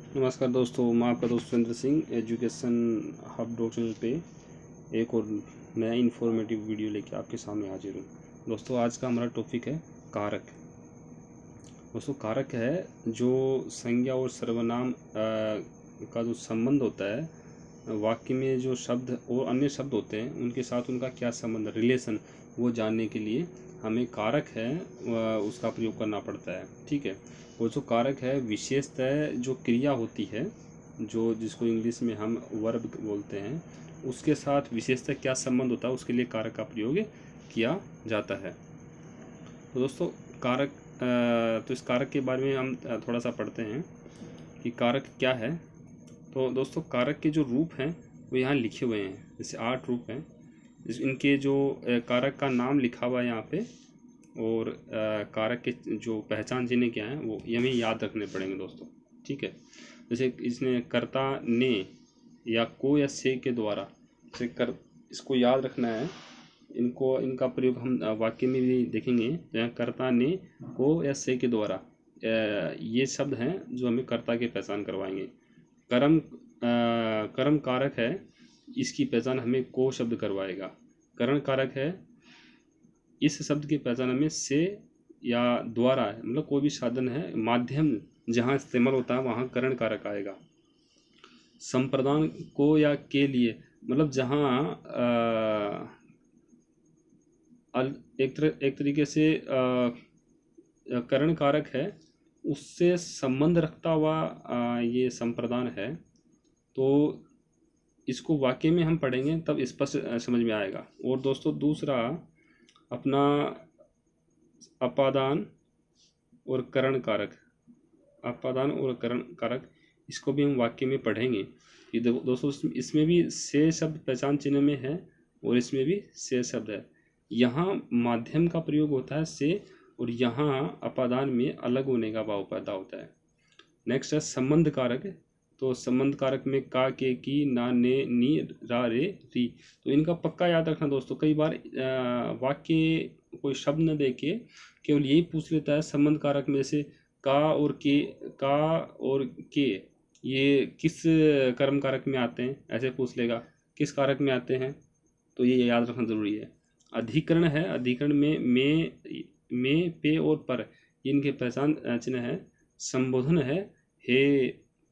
नमस्कार दोस्तों, मैं आपका दोस्त Surendra Singh education hub dot channel पे एक और नया इन्फॉर्मेटिव वीडियो लेके आपके सामने हाजिर हूँ। दोस्तों, आज का हमारा टॉपिक है कारक। दोस्तों, कारक है जो संज्ञा और सर्वनाम का जो संबंध होता है, वाक्य में जो शब्द और अन्य शब्द होते हैं उनके साथ उनका क्या संबंध, रिलेशन, वो जानने के लिए हमें कारक है उसका प्रयोग करना पड़ता है। ठीक है। वो जो कारक है विशेषतः जो क्रिया होती है, जो जिसको इंग्लिश में हम वर्ब बोलते हैं, उसके साथ विशेषतः क्या संबंध होता है उसके लिए कारक का प्रयोग किया जाता है। तो दोस्तों, कारक तो इस कारक के बारे में हम थोड़ा सा पढ़ते हैं कि कारक क्या है। तो दोस्तों, कारक के जो रूप हैं वो यहाँ लिखे हुए हैं, जैसे 8 रूप हैं। इनके जो कारक का नाम लिखा हुआ है यहाँ पे, और कारक के जो पहचान चिन्ह क्या हैं वो ये हमें याद रखने पड़ेंगे दोस्तों। ठीक है। जैसे इसने कर्ता ने या को या से के द्वारा, जैसे इसको याद रखना है। इनका प्रयोग हम वाक्य में भी देखेंगे, जहाँ कर्ता ने को या से के द्वारा, ये शब्द हैं जो हमें कर्ता की पहचान करवाएंगे। कर्म कारक है, इसकी पहचान हमें को शब्द करवाएगा। करण कारक है, इस शब्द की पहचान हमें से या द्वारा है, मतलब कोई भी साधन है, माध्यम जहाँ इस्तेमाल होता है वहाँ करण कारक आएगा। संप्रदान को या के लिए, मतलब जहाँ एक तरीके से करण कारक है उससे संबंध रखता हुआ ये संप्रदान है, तो इसको वाक्य में हम पढ़ेंगे तब स्पष्ट समझ में आएगा। और दोस्तों, दूसरा अपना अपादान और करण कारक, अपादान और करण कारक, इसको भी हम वाक्य में पढ़ेंगे। ये दोस्तों, इसमें भी से शब्द पहचान चिन्ह में है और इसमें भी से शब्द है। यहाँ माध्यम का प्रयोग होता है से, और यहाँ अपादान में अलग होने का भाव पैदा होता है। नेक्स्ट है संबंध कारक। तो संबंध कारक में का, के, की, ना, ने, नी, रा, रे, री, तो इनका पक्का याद रखना दोस्तों। कई बार वाक्य कोई शब्द न दे के केवल यही पूछ लेता है संबंध कारक में से का और के ये किस कर्म कारक में आते हैं, ऐसे पूछ लेगा। किस कारक में आते हैं, तो ये याद रखना ज़रूरी है। अधिकरण है, अधिकरण में पे और पर, इनके पहचान चिन्ह है। संबोधन है, हे,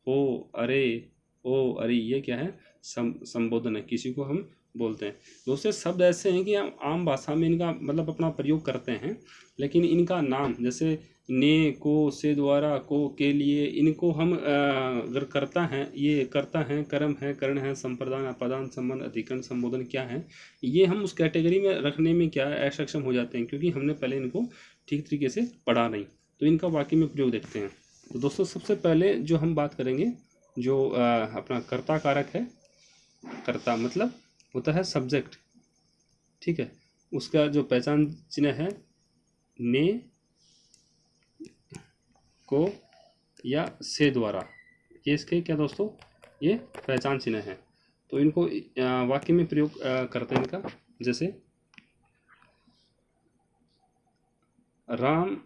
हो, अरे, ओ, अरे, ये क्या है, संबोधन है, किसी को हम बोलते हैं। दोस्तों, शब्द ऐसे हैं कि हम आम भाषा में इनका मतलब अपना प्रयोग करते हैं, लेकिन इनका नाम जैसे ने, को, से, द्वारा, को, के लिए, इनको हम अगर करता है, ये करता है, कर्म है, कर्ण है, संप्रदान, अपादान, संबंध, अधिकरण, संबोधन क्या है, ये हम उस कैटेगरी में रखने में क्या है असक्षम हो जाते हैं, क्योंकि हमने पहले इनको ठीक तरीके से पढ़ा नहीं। तो इनका वाक्य में प्रयोग देखते हैं। तो दोस्तों, सबसे पहले जो हम बात करेंगे, जो अपना कर्ता कारक है, कर्ता मतलब होता है सब्जेक्ट। ठीक है। उसका जो पहचान चिन्ह है ने, को या से द्वारा, ये इसके क्या दोस्तों, ये पहचान चिन्ह है। तो इनको वाक्य में प्रयोग करते हैं इनका। जैसे राम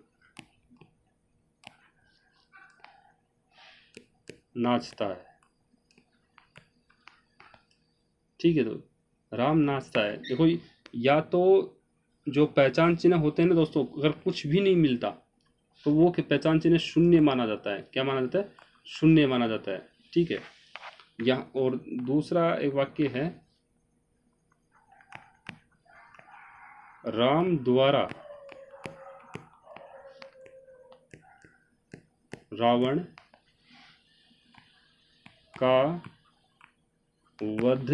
नाचता है। ठीक है। तो राम नाचता है, देखो, या तो जो पहचान चिन्ह होते हैं ना दोस्तों, अगर कुछ भी नहीं मिलता तो वो पहचान चिन्ह शून्य माना जाता है। क्या माना जाता है, शून्य माना जाता है। ठीक है। यहाँ और दूसरा एक वाक्य है, राम द्वारा रावण का वध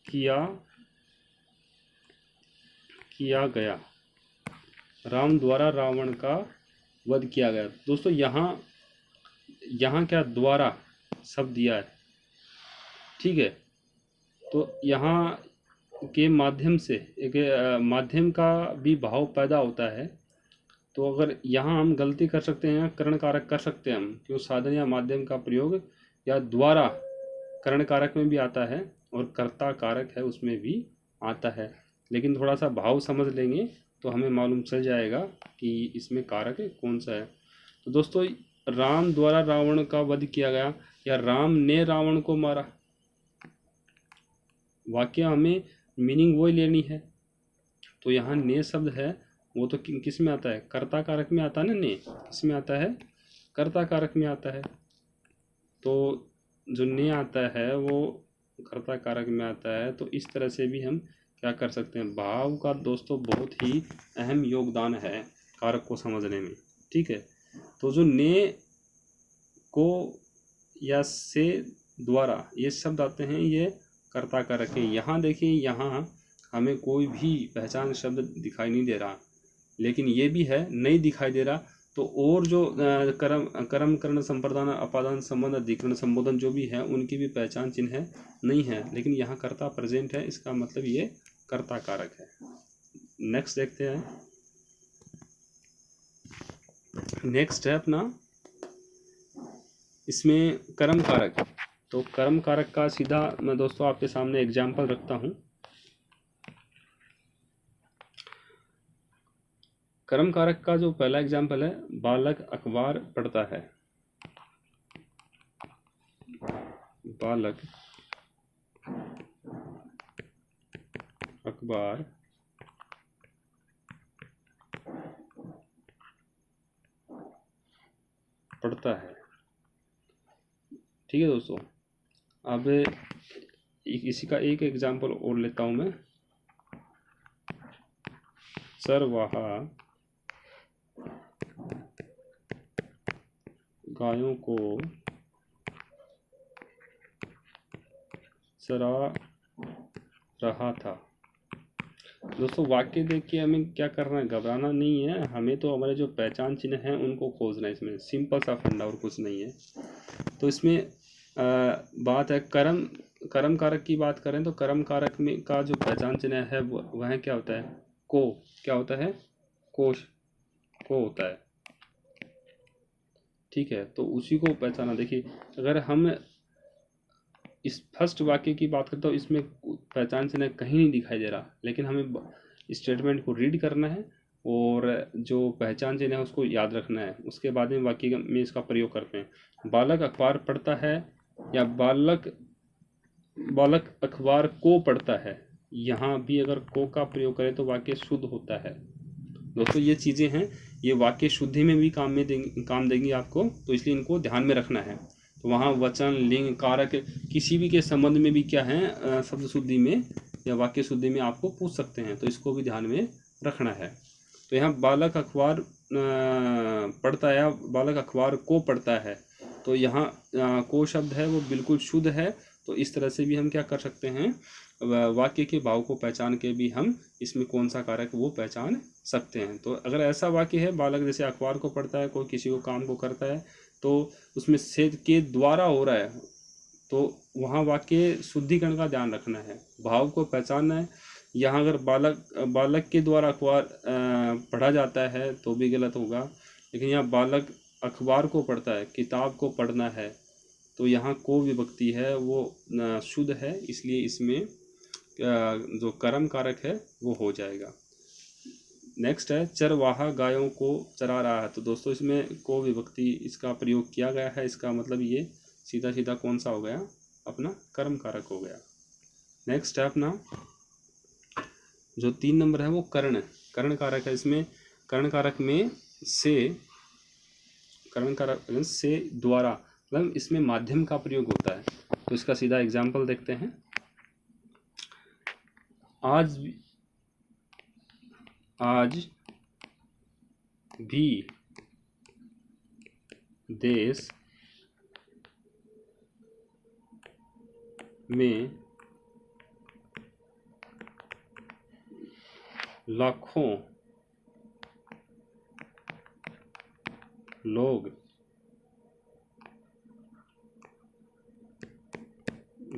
किया गया। राम द्वारा रावण का वध किया गया। दोस्तों, यहाँ क्या द्वारा शब्द दिया है। ठीक है। तो यहाँ के माध्यम से एक माध्यम का भी भाव पैदा होता है। तो अगर यहाँ हम गलती कर सकते हैं, करण कारक कर सकते हैं हम, क्यों, साधन या माध्यम का प्रयोग या द्वारा करण कारक में भी आता है और कर्ता कारक है उसमें भी आता है। लेकिन थोड़ा सा भाव समझ लेंगे तो हमें मालूम चल जाएगा कि इसमें कारक कौन सा है। तो दोस्तों, राम द्वारा रावण का वध किया गया या राम ने रावण को मारा। वाक्य हमें मीनिंग वही लेनी है। तो यहाँ ने शब्द है वो तो किस में आता है, कर्ता कारक में आता है ना। ने किस में आता है, कर्ता कारक में आता है। तो जो ने आता है वो कर्ता कारक में आता है। तो इस तरह से भी हम क्या कर सकते हैं, भाव का दोस्तों बहुत ही अहम योगदान है कारक को समझने में। ठीक है, तो जो ने को या से द्वारा ये शब्द आते हैं ये कर्ता कारक है। यहाँ देखिए, यहाँ हमें कोई भी पहचान शब्द दिखाई नहीं दे रहा, लेकिन ये भी है नहीं दिखाई दे रहा। तो और जो कर्म कर्ण संप्रदान अपादान संबंध अधिकरण संबोधन जो भी है उनकी भी पहचान चिन्ह है नहीं है, लेकिन यहाँ कर्ता प्रेजेंट है, इसका मतलब ये कर्ता कारक है। नेक्स्ट देखते हैं। नेक्स्ट है अपना इसमें कर्म कारक। तो कर्म कारक का सीधा मैं दोस्तों आपके सामने एग्जाम्पल रखता हूँ। कर्म कारक का जो पहला एग्जाम्पल है, बालक अखबार पढ़ता है। बालक अखबार पढ़ता है। ठीक है दोस्तों, अब इसी का एक एग्जाम्पल और लेता हूं मैं। चरवाहा गायों को चरा रहा था। दोस्तों वाक्य देख के हमें क्या करना है, घबराना नहीं है, हमें तो हमारे जो पहचान चिन्ह हैं उनको खोजना है। इसमें सिंपल सा फंडा और कुछ नहीं है। तो इसमें बात है कर्म कारक की बात करें तो कर्म कारक में का जो पहचान चिन्ह है वह क्या होता है, को। क्या होता है, कोश को होता है। ठीक है, तो उसी को पहचाना। देखिए अगर हम इस फर्स्ट वाक्य की बात करते हो, इसमें पहचान चिन्ह कहीं नहीं दिखाई दे रहा, लेकिन हमें स्टेटमेंट को रीड करना है और जो पहचान चिन्ह है उसको याद रखना है। उसके बाद में वाक्य में इसका प्रयोग करते हैं। बालक अखबार पढ़ता है या बालक अखबार को पढ़ता है। यहाँ भी अगर को का प्रयोग करें तो वाक्य शुद्ध होता है। दोस्तों ये चीज़ें हैं, ये वाक्य शुद्धि में भी काम देंगी आपको, तो इसलिए इनको ध्यान में रखना है। तो वहाँ वचन लिंग कारक किसी भी के संबंध में भी क्या है, शब्द शुद्धि में या वाक्य शुद्धि में आपको पूछ सकते हैं, तो इसको भी ध्यान में रखना है। तो यहाँ बालक अखबार पढ़ता है या बालक अखबार को पढ़ता है, तो यहाँ को शब्द है वो बिल्कुल शुद्ध है। तो इस तरह से भी हम क्या कर सकते हैं, वाक्य के भाव को पहचान के भी हम इसमें कौन सा कारक वो पहचान सकते हैं। तो अगर ऐसा वाक्य है, बालक जैसे अखबार को पढ़ता है, कोई किसी को काम को करता है, तो उसमें से के द्वारा हो रहा है, तो वहाँ वाक्य शुद्धिकरण का ध्यान रखना है, भाव को पहचानना है। यहाँ अगर बालक के द्वारा अखबार पढ़ा जाता है तो भी गलत होगा, लेकिन यहाँ बालक अखबार को पढ़ता है, किताब को पढ़ना है, तो यहाँ को विभक्ति है वो शुद्ध है, इसलिए इसमें जो कर्म कारक है वो हो जाएगा। नेक्स्ट है चरवाहा गायों को चरा रहा है। तो दोस्तों इसमें को विभक्ति इसका प्रयोग किया गया है, इसका मतलब ये सीधा सीधा कौन सा हो गया, अपना कर्म कारक हो गया। नेक्स्ट है अपना जो 3 नंबर है वो कर्ण कारक है। इसमें कर्ण कारक में से, कर्ण कारक से द्वारा, मतलब इसमें माध्यम का प्रयोग होता है। तो इसका सीधा एग्जाम्पल देखते हैं। आज भी देश में लाखों लोग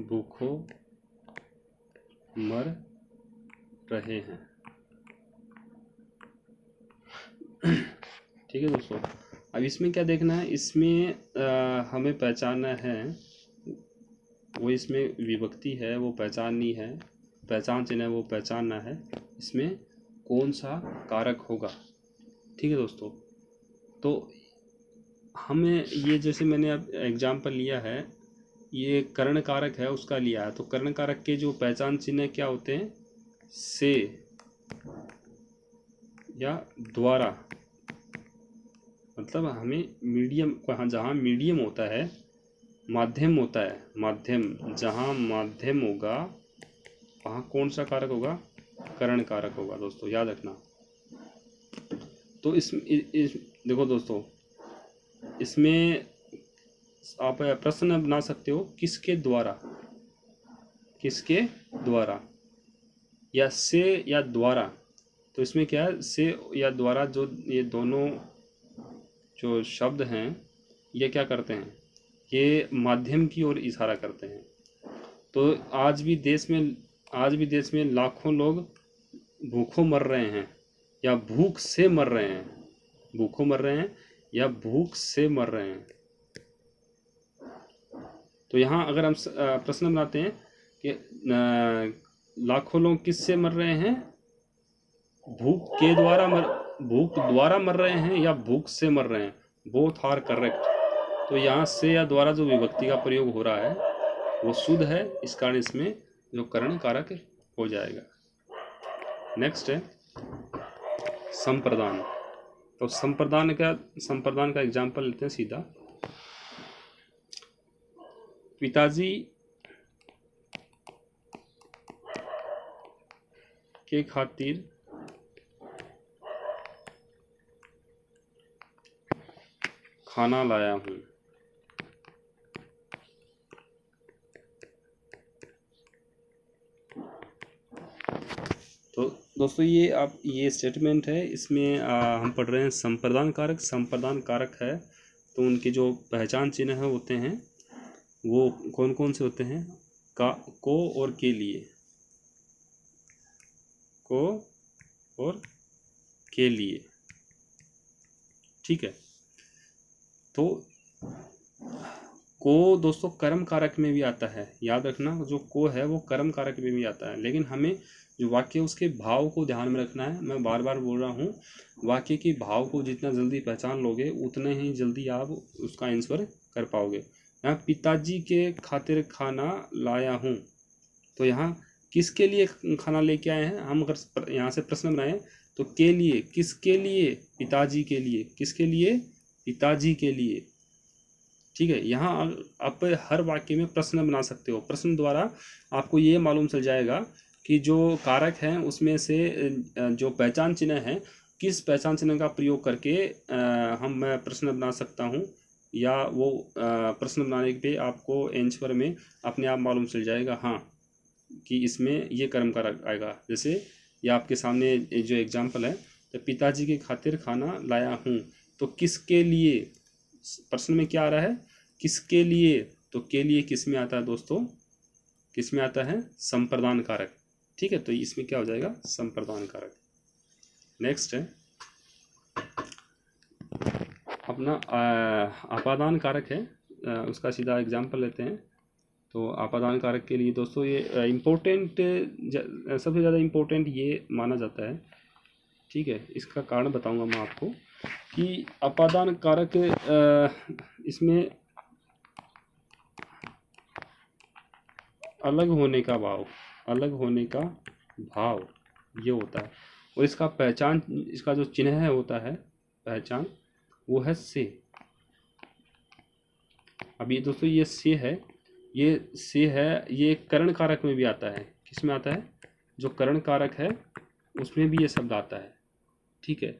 भूखों मर रहे हैं। ठीक है दोस्तों, अब इसमें क्या देखना है, इसमें हमें पहचानना है, वो इसमें विभक्ति है वो पहचाननी है, पहचान चिन्ह है वो पहचानना है, इसमें कौन सा कारक होगा। ठीक है दोस्तों, तो हमें ये जैसे मैंने अब एग्जाम्पल लिया है, ये करण कारक है उसका लिया है, तो करण कारक के जो पहचान चिन्ह क्या होते हैं, से या द्वारा। मतलब हमें मीडियम, जहाँ मीडियम होता है, माध्यम होता है, माध्यम, जहाँ माध्यम होगा वहाँ कौन सा कारक होगा, करण कारक होगा दोस्तों, याद रखना। तो इस देखो दोस्तों, इसमें आप प्रश्न बना सकते हो, किसके द्वारा, किसके द्वारा, या से या द्वारा। तो इसमें क्या है, से या द्वारा, जो ये दोनों जो शब्द हैं ये क्या करते हैं, ये माध्यम की ओर इशारा करते हैं। तो आज भी देश में लाखों लोग भूखों मर रहे हैं या भूख से मर रहे हैं, भूखों मर रहे हैं या भूख से मर रहे हैं। तो यहाँ अगर हम प्रश्न बनाते हैं कि लाखों लोग किससे मर रहे हैं, भूख द्वारा मर रहे हैं या भूख से मर रहे हैं, बोथ आर करेक्ट। तो यहाँ से या द्वारा जो विभक्ति का प्रयोग हो रहा है वो शुद्ध है, इस कारण इसमें जो करण कारक हो जाएगा। नेक्स्ट है संप्रदान। तो संप्रदान का एग्जाम्पल लेते हैं सीधा। पिताजी के खातिर खाना लाया हूँ। तो दोस्तों ये स्टेटमेंट है, इसमें हम पढ़ रहे हैं संप्रदान कारक। संप्रदान कारक है तो उनके जो पहचान चिन्ह होते हैं वो कौन कौन से होते हैं, को और के लिए, को और के लिए, ठीक है। तो को दोस्तों कर्म कारक में भी आता है, याद रखना, जो को है वो कर्म कारक में भी आता है, लेकिन हमें जो वाक्य उसके भाव को ध्यान में रखना है। मैं बार बार बोल रहा हूँ, वाक्य के भाव को जितना जल्दी पहचान लोगे उतने ही जल्दी आप उसका आंसर कर पाओगे। यहाँ पिताजी के खातिर खाना लाया हूँ, तो यहाँ किसके लिए खाना लेके आए हैं, हम अगर यहाँ से प्रश्न बनाए तो के लिए, किसके लिए, पिताजी के लिए, किसके लिए, पिताजी के लिए, ठीक है। यहाँ आप हर वाक्य में प्रश्न बना सकते हो, प्रश्न द्वारा आपको ये मालूम चल जाएगा कि जो कारक हैं उसमें से जो पहचान चिन्ह है, किस पहचान चिन्ह का प्रयोग करके मैं प्रश्न बना सकता हूँ, या वो प्रश्न बनाने पे आपको आंसर में अपने आप मालूम चल जाएगा हाँ कि इसमें ये कर्म कारक आएगा। जैसे ये आपके सामने जो एग्जाम्पल है, तो पिताजी के खातिर खाना लाया हूँ, तो किसके लिए, प्रश्न में क्या आ रहा है, किसके लिए, तो के लिए किस में आता है दोस्तों, किस में आता है, संप्रदान कारक, ठीक है। तो इसमें क्या हो जाएगा, संप्रदान कारक। नेक्स्ट है अपना आपादान कारक है, उसका सीधा एग्जाम्पल लेते हैं। तो आपादान कारक के लिए दोस्तों ये इम्पोर्टेंट, सबसे ज़्यादा इम्पोर्टेंट ये माना जाता है, ठीक है। इसका कारण बताऊंगा मैं आपको कि अपादान कारक इसमें अलग होने का भाव, अलग होने का भाव ये होता है, और इसका पहचान, इसका जो चिन्ह है होता है पहचान, वो है से। अभी दोस्तों ये से है, ये से है, ये करण कारक में भी आता है, किस में आता है, जो करण कारक है उसमें भी ये शब्द आता है, ठीक है।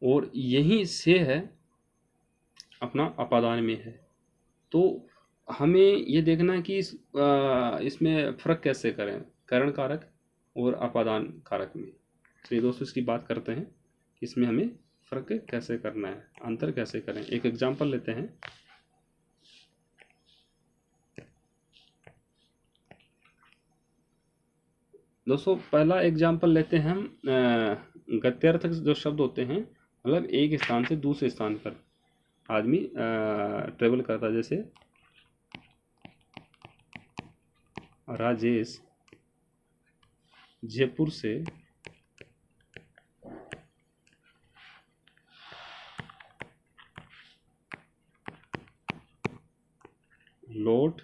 और यही से है अपना अपादान में है। तो हमें ये देखना है कि इसमें फ़र्क कैसे करें, करण कारक और अपादान कारक में। चलिए दोस्तों इसकी बात करते हैं कि इसमें हमें फ़र्क कैसे करना है, अंतर कैसे करें। एक एग्जांपल लेते हैं। दोस्तों पहला एग्जांपल लेते हैं हम, गत्यर्थक जो शब्द होते हैं, मतलब एक स्थान से दूसरे स्थान पर आदमी ट्रेवल करता है। जैसे राजेश जयपुर से लौट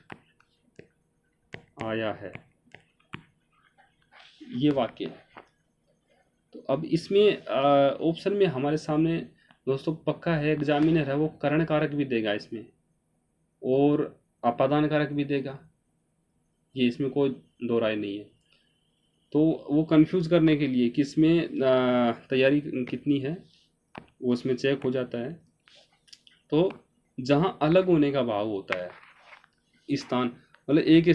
आया है, ये वाक्य है। तो अब इसमें ऑप्शन में हमारे सामने दोस्तों पक्का है, एग्जामिनर है, वो करण कारक भी देगा इसमें और अपादान कारक भी देगा, ये इसमें कोई दो राय नहीं है। तो वो कंफ्यूज करने के लिए कि इसमें तैयारी कितनी है वो इसमें चेक हो जाता है। तो जहाँ अलग होने का भाव होता है, स्थान मतलब एक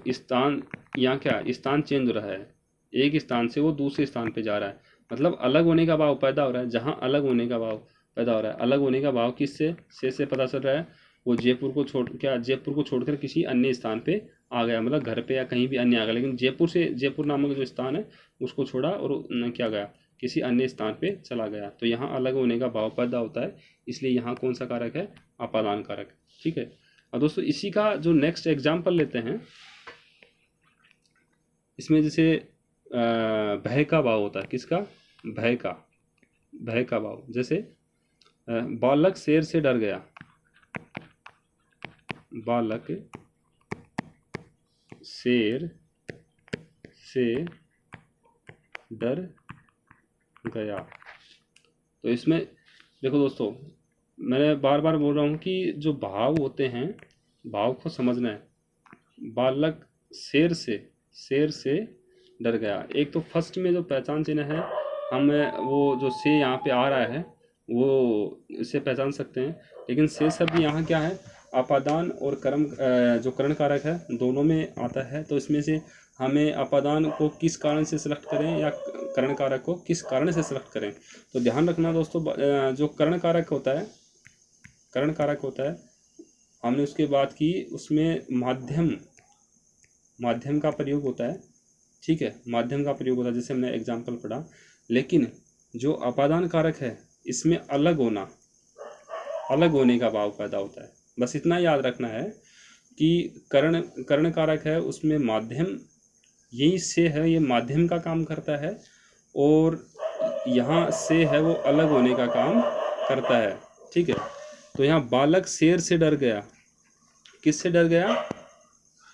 स्थान, यहाँ क्या स्थान चेंज हो रहा है, एक स्थान से वो दूसरे स्थान पे जा रहा है, मतलब अलग होने का भाव पैदा हो रहा है। जहाँ अलग होने का भाव पैदा हो रहा है, अलग होने का भाव किससे से पता चल रहा है, वो जयपुर को छोड़कर किसी अन्य स्थान पे आ गया, मतलब घर पे या कहीं भी अन्य आ गया, लेकिन जयपुर नामक जो स्थान है उसको छोड़ा और क्या गया, किसी अन्य स्थान पे चला गया। तो यहाँ अलग होने का भाव पैदा होता है, इसलिए यहाँ कौन सा कारक है, अपादान कारक। ठीक है। और दोस्तों इसी का जो नेक्स्ट एग्जाम्पल लेते हैं, इसमें जैसे भय का भाव होता है, किसका, भय का भाव। जैसे बालक शेर से डर गया, बालक शेर से डर गया। तो इसमें देखो दोस्तों, मैंने बार बार बोल रहा हूँ कि जो भाव होते हैं, भाव को समझना है। बालक शेर से डर गया, एक तो फर्स्ट में जो पहचान चिन्ह है, हम वो जो से यहाँ पे आ रहा है वो इसे पहचान सकते हैं, लेकिन से शब्द यहाँ क्या है, अपादान और कर्म, जो करण कारक है दोनों में आता है। तो इसमें से हमें अपादान को किस कारण से सिलेक्ट करें या करण कारक को किस कारण से सिलेक्ट करें, तो ध्यान रखना दोस्तों, जो करण कारक होता है, हमने उसके बाद की, उसमें माध्यम का प्रयोग होता है। ठीक है, माध्यम का प्रयोग होता है, जैसे हमने एग्जाम्पल पढ़ा। लेकिन जो अपादान कारक है, इसमें अलग होने का भाव पैदा होता है। बस इतना याद रखना है कि कर्ण कारक है, उसमें माध्यम, यही से है, ये माध्यम का काम करता है, और यहाँ से है वो अलग होने का काम करता है। ठीक है। तो यहाँ बालक शेर से डर गया, किससे डर गया,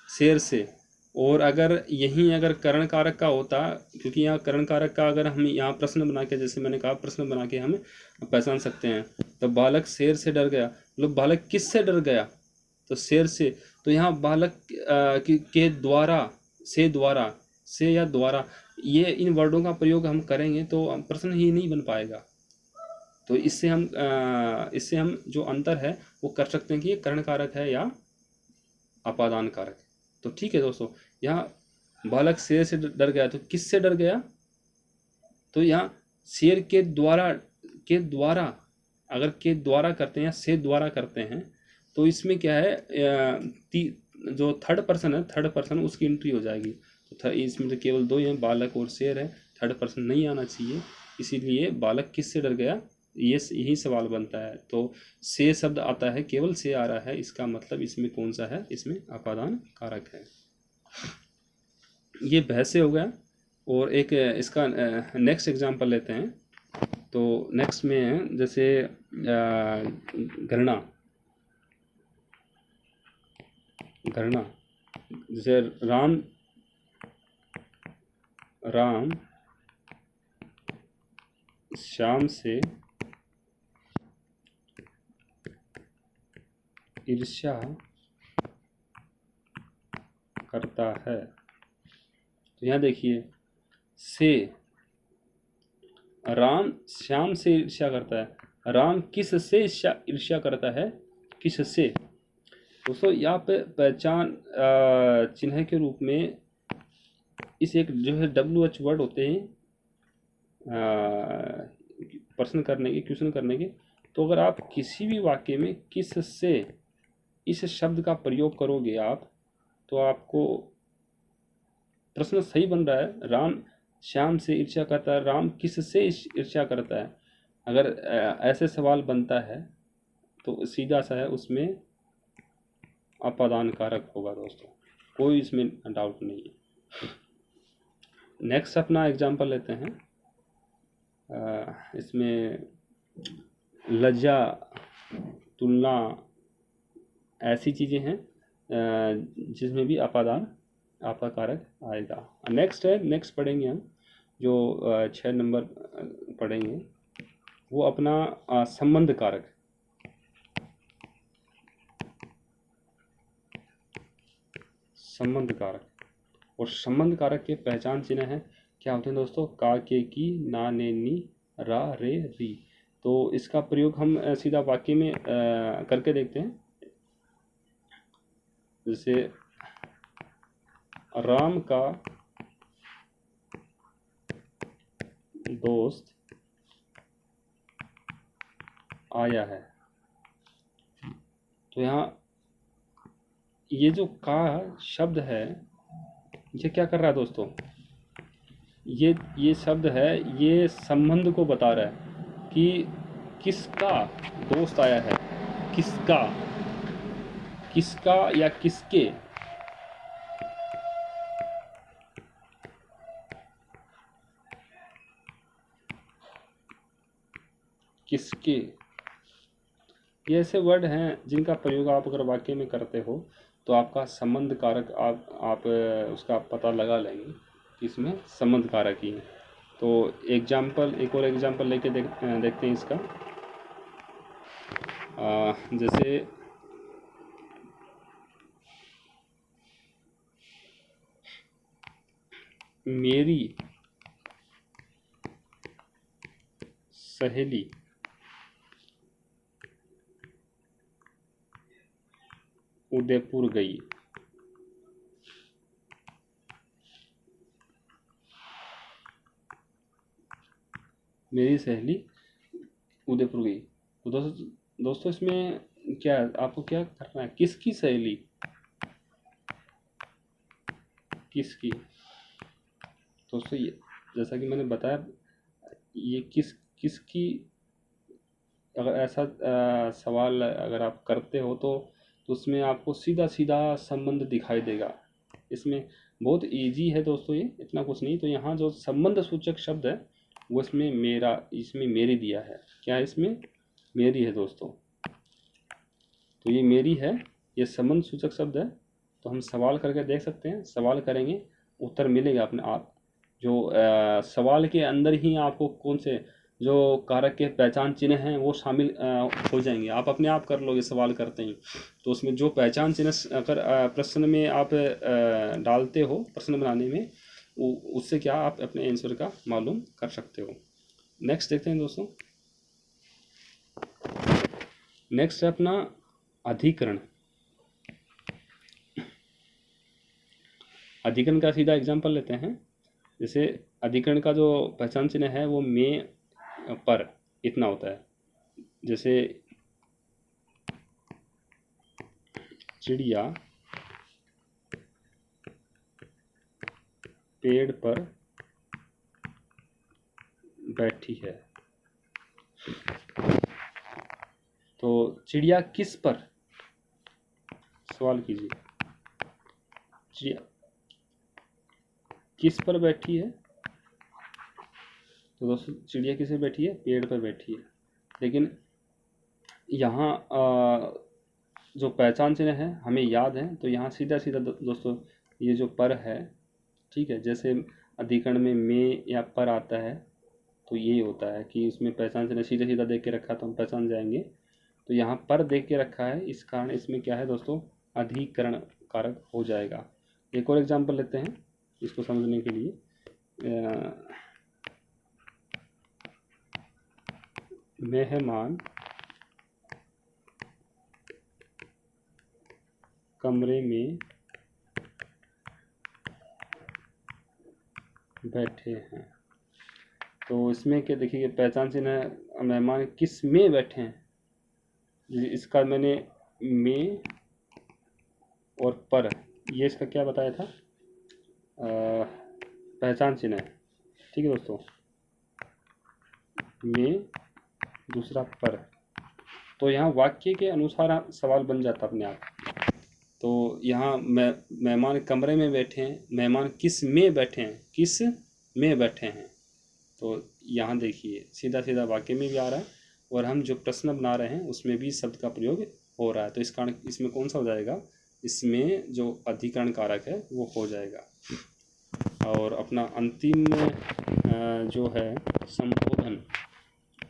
शेर से। और अगर करण कारक का होता, क्योंकि यहाँ करण कारक का अगर हम यहाँ प्रश्न बना के, जैसे मैंने कहा प्रश्न बना के हम पहचान सकते हैं। तो बालक शेर से डर गया, मतलब बालक किस से डर गया, तो शेर से। तो यहाँ बालक के द्वारा, से या द्वारा, ये इन वर्डों का प्रयोग हम करेंगे तो प्रश्न ही नहीं बन पाएगा। तो इससे हम जो अंतर है वो कर सकते हैं कि ये कर्ण कारक है या अपादान कारक। तो ठीक है दोस्तों, यहाँ बालक शेर से डर गया, तो किससे डर गया, तो यहाँ शेर के द्वारा अगर के द्वारा करते हैं या से द्वारा करते हैं, तो इसमें क्या है, जो थर्ड पर्सन है, थर्ड पर्सन उसकी एंट्री हो जाएगी। तो इसमें तो केवल दो ही हैं, बालक और शेर है, थर्ड पर्सन नहीं आना चाहिए। इसीलिए बालक किससे डर गया, यही सवाल बनता है। तो से शब्द आता है, केवल से आ रहा है, इसका मतलब इसमें कौन सा है, इसमें अपादान कारक है। ये भय से हो गया। और एक इसका नेक्स्ट एग्जांपल लेते हैं। तो नेक्स्ट में है जैसे घृणा, जैसे राम श्याम से ईर्ष्या करता है। तो यहाँ देखिए, से राम श्याम से ईर्ष्या करता है, राम किस से ईर्ष्या करता है, किस से। दोस्तों यहाँ पे पहचान चिन्ह के रूप में इस एक जो है WH वर्ड होते हैं प्रश्न करने के, क्वेश्चन करने के। तो अगर आप किसी भी वाक्य में किस से इस शब्द का प्रयोग करोगे आप, तो आपको प्रश्न सही बन रहा है, राम श्याम से ईर्ष्या करता है, राम किस से ईर्ष्या करता है। अगर ऐसे सवाल बनता है तो सीधा सा है, उसमें अपादान कारक होगा दोस्तों, कोई इसमें डाउट नहीं है। नेक्स्ट अपना एग्जांपल लेते हैं। इसमें लज्जा, तुलना, ऐसी चीज़ें हैं जिसमें भी अपादान आपका कारक आएगा। नेक्स्ट है, नेक्स्ट पढ़ेंगे हम जो 6 नंबर पढ़ेंगे वो अपना संबंध कारक। संबंध कारक, और संबंध कारक के पहचान चिन्ह हैं क्या होते हैं दोस्तों? का, के, की, ना, ने, नी, रा, रे, री। तो इसका प्रयोग हम सीधा वाक्य में करके देखते हैं। जैसे राम का दोस्त आया है। तो यहाँ ये जो का शब्द है ये क्या कर रहा है दोस्तों? ये शब्द है, ये संबंध को बता रहा है कि किसका दोस्त आया है, किसका, किसका या किसके। किसके, ये ऐसे वर्ड हैं जिनका प्रयोग आप अगर वाक्य में करते हो तो आपका संबंध कारक आप उसका पता लगा लेंगे कि इसमें संबंध कारक ही है। तो एग्जाम्पल, एक और एग्जाम्पल लेके देखते हैं इसका। जैसे मेरी सहेली उदयपुर गई। मेरी सहेली उदयपुर गई। तो दोस्तों इसमें क्या आपको क्या करना है? किसकी सहेली, किसकी। दोस्तों ये जैसा कि मैंने बताया, ये किसकी, अगर ऐसा सवाल अगर आप करते हो तो उसमें आपको सीधा सीधा संबंध दिखाई देगा। इसमें बहुत इजी है दोस्तों, ये इतना कुछ नहीं। तो यहाँ जो संबंध सूचक शब्द है वो इसमें मेरा, इसमें मेरी दिया है। क्या इसमें मेरी है दोस्तों? तो ये मेरी है, ये संबंध सूचक शब्द है। तो हम सवाल करके देख सकते हैं, सवाल करेंगे उत्तर मिलेगा अपने आप। जो सवाल के अंदर ही आपको कौन से जो कारक के पहचान चिन्ह हैं वो शामिल हो जाएंगे। आप अपने आप कर लोगे सवाल करते ही। तो उसमें जो पहचान चिन्ह अगर प्रश्न में आप डालते हो प्रश्न बनाने में, उससे क्या आप अपने आंसर का मालूम कर सकते हो। नेक्स्ट देखते हैं दोस्तों। नेक्स्ट है अपना अधिकरण। अधिकरण का सीधा एग्जाम्पल लेते हैं। जैसे अधिकरण का जो पहचान चिन्ह है वो में, पर, इतना होता है। जैसे चिड़िया पेड़ पर बैठी है। तो चिड़िया किस पर, सवाल कीजिए, चिड़िया किस पर बैठी है? तो दोस्तों चिड़िया किस पर बैठी है? पेड़ पर बैठी है। लेकिन यहाँ जो पहचान चिन्ह है हमें याद है, तो यहाँ सीधा सीधा दोस्तों ये जो पर है, ठीक है, जैसे अधिकरण में या पर आता है तो ये होता है कि इसमें पहचान चिन्ह सीधा सीधा देख के रखा तो हम पहचान जाएंगे। तो यहाँ पर देख के रखा है, इस कारण इसमें क्या है दोस्तों? अधिकरण कारक हो जाएगा। एक और एग्जाम्पल लेते हैं इसको समझने के लिए। मेहमान कमरे में बैठे हैं। तो इसमें क्या देखिए पहचान चिन्ह, मेहमान किस में बैठे हैं, इसका मैंने में और पर, ये इसका क्या बताया था? पहचान चिन्ह है, ठीक है दोस्तों। में, दूसरा पर। तो यहाँ वाक्य के अनुसार सवाल बन जाता अपने आप। तो यहाँ मेहमान कमरे में बैठे हैं, मेहमान किस में बैठे हैं, किस में बैठे हैं। तो यहाँ देखिए सीधा सीधा वाक्य में भी आ रहा है और हम जो प्रश्न बना रहे हैं उसमें भी शब्द का प्रयोग हो रहा है, तो इस कारण इसमें कौन सा हो जाएगा, इसमें जो अधिकरण कारक है वो हो जाएगा। और अपना अंतिम जो है संबोधन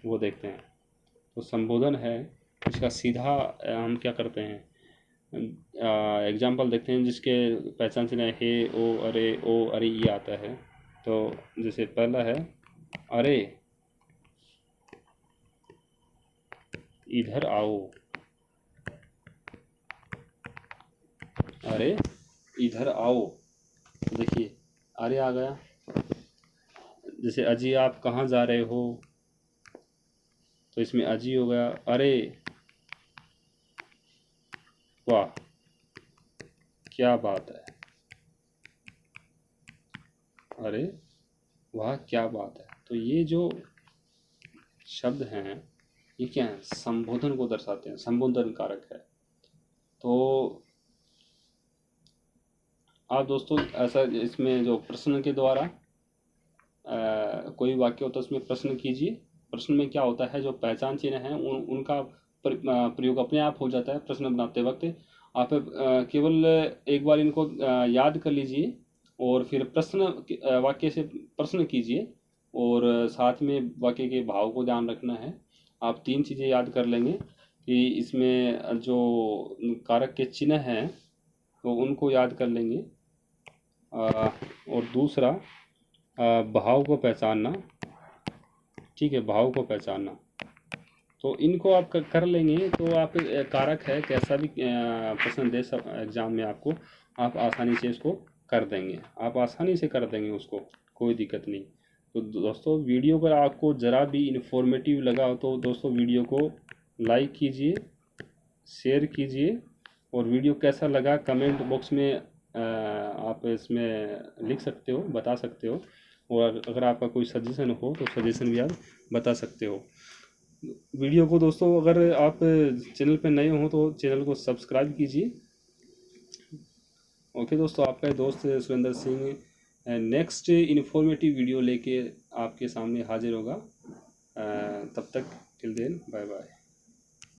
वो देखते हैं। तो संबोधन है, इसका सीधा हम क्या करते हैं, एग्जाम्पल देखते हैं जिसके पहचान चिन्ह हे, ओ अरे ये आता है। तो जैसे पहला है अरे इधर आओ, अरे इधर आओ, देखिए अरे आ गया। जैसे अजी आप कहाँ जा रहे हो, तो इसमें अजी हो गया। अरे वाह क्या बात है, अरे वाह क्या बात है। तो ये जो शब्द हैं ये क्या है, संबोधन को दर्शाते हैं, संबोधन कारक है। तो आप दोस्तों ऐसा इसमें जो प्रश्न के द्वारा कोई वाक्य होता है उसमें प्रश्न कीजिए। प्रश्न में क्या होता है, जो पहचान चिन्ह हैं उनका प्रयोग अपने आप हो जाता है। प्रश्न बनाते वक्त आप केवल एक बार इनको याद कर लीजिए और फिर प्रश्न वाक्य से प्रश्न कीजिए, और साथ में वाक्य के भाव को ध्यान रखना है। आप 3 चीज़ें याद कर लेंगे कि इसमें जो कारक के चिन्ह हैं तो उनको याद कर लेंगे। और दूसरा भाव को पहचानना, ठीक है, भाव को पहचानना। तो इनको आप कर लेंगे तो आप कारक है कैसा भी प्रश्न दे सब एग्ज़ाम में आपको, आप आसानी से इसको कर देंगे, आप आसानी से कर देंगे उसको, कोई दिक्कत नहीं। तो दोस्तों वीडियो अगर आपको ज़रा भी इन्फॉर्मेटिव लगा हो तो दोस्तों वीडियो को लाइक कीजिए, शेयर कीजिए, और वीडियो कैसा लगा कमेंट बॉक्स में आप इसमें लिख सकते हो, बता सकते हो। और अगर आपका कोई सजेशन हो तो सजेशन भी आप बता सकते हो। वीडियो को दोस्तों अगर आप चैनल पर नए हो तो चैनल को सब्सक्राइब कीजिए। ओके दोस्तों, आपका दोस्त Surendra Singh next informative video लेके आपके सामने हाजिर होगा। तब तक टिल देन बाय बाय।